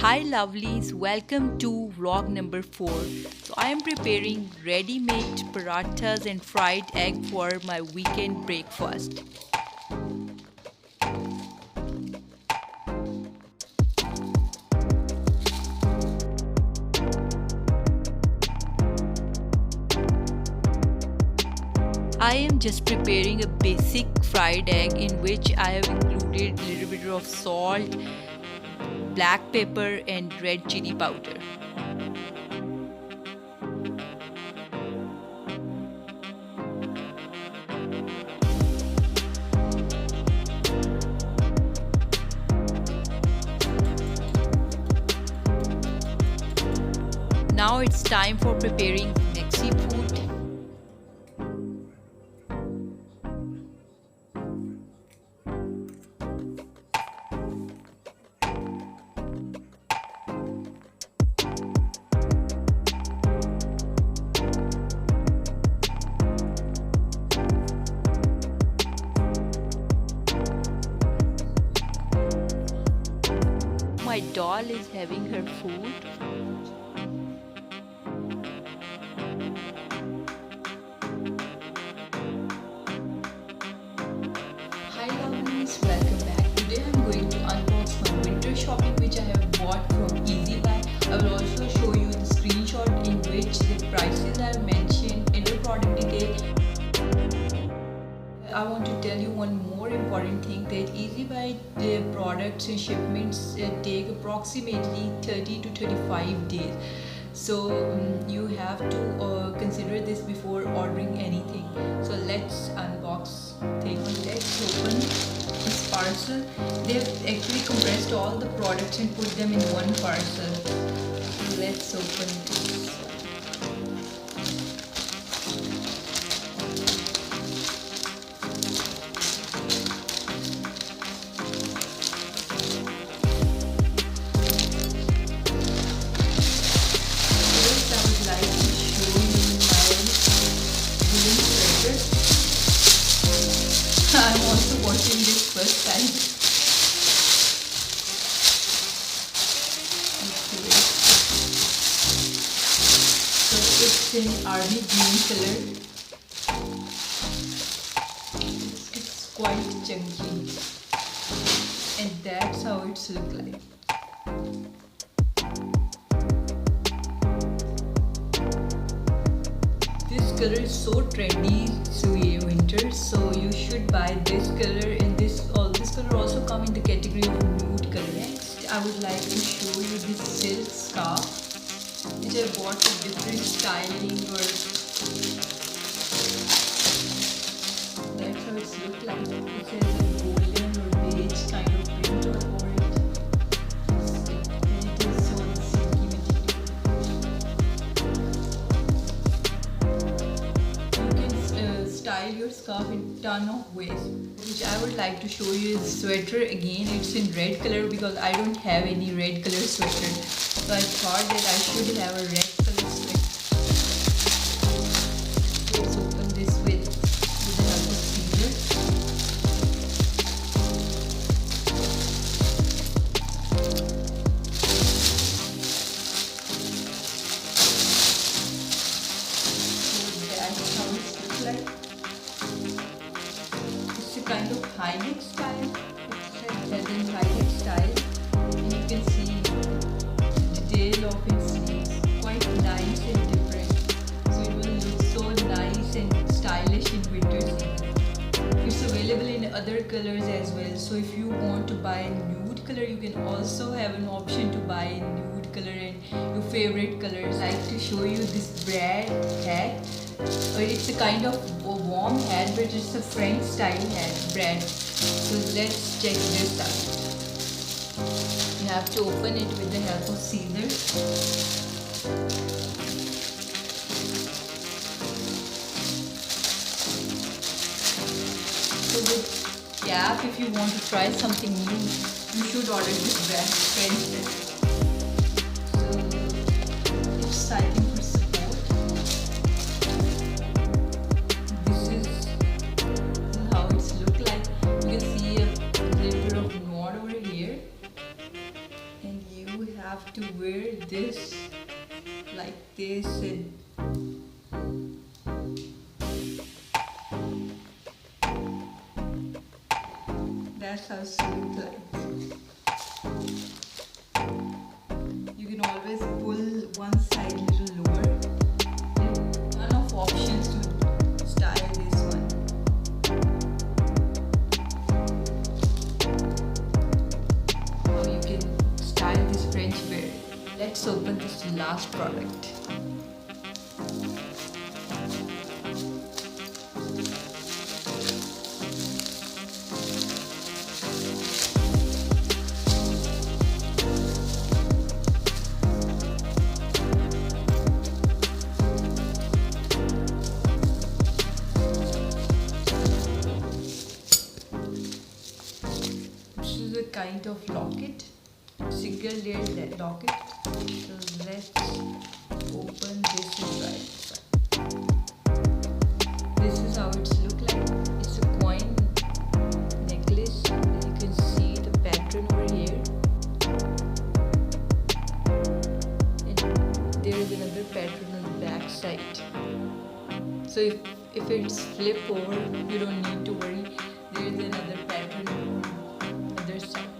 Hi lovelies, welcome to vlog number 4. So I am preparing ready-made parathas and fried egg for my weekend breakfast. I am just preparing a basic fried egg in which I have included a little bit of salt, black pepper and red chili powder. Now it's time for preparing Mexi food. My doll is having her food. Hi lovelies, welcome back. Today I'm going to unbox my winter shopping which I have bought from Easy Buy. I will also show you the screenshot in which the prices are mentioned in the product detail. I want to tell you one more important thing, that Easy Buy the products and shipments take approximately 30 to 35 days. So you have to consider this before ordering anything. So let's unbox thing. Let's open this parcel. They have actually compressed all the products and put them in one parcel. So let's open this. I'm also watching this first time. Okay. So it's in army green color. It's quite chunky. And that's how it's look like. This color is so trendy winter, so you should buy this color. And this color also come in the category of nude color. Next, I would like to show you this silk scarf which I bought with different styling, or that's how it's look like. It has a golden or beige kind of print over it. And it is so silky material. Style your scarf in ton of ways, which I would like to show you is sweater. Again, it's in red color because I don't have any red color sweater, so I thought that I should have a red color sweater. Let's open this with the help of scissors. So that's how it looks like. It's a kind of high neck style. It has a high neck style, and you can see the detail of its sleeves. Quite nice and different. So it will look so nice and stylish in winter season. It's available in other colors as well. So if you want to buy a nude color, you can also have an option to buy a nude color and your favorite colors. I like to show you this beret hat. It's a kind of a warm hat, but it's a French style hat, bread. So let's check this out. You have to open it with the help of scissors. So with Gap, if you want to try something new, you should order this bread, French bread. So it's citing for support. This is how it's look like. You can see a little bit of knot over here, and you have to wear this like this, and that's how it's look like. You can always pull one side a little lower. There are ton of options to style this one. How you can style this French beret. Let's open this last product. This is a kind of locket, single layer locket. So let's open this and try it. This is how it's look like. It's a coin necklace. You can see the pattern over here. And there is another pattern on the back side. So if it's flip over, you don't need to worry. There is another pattern on the other side.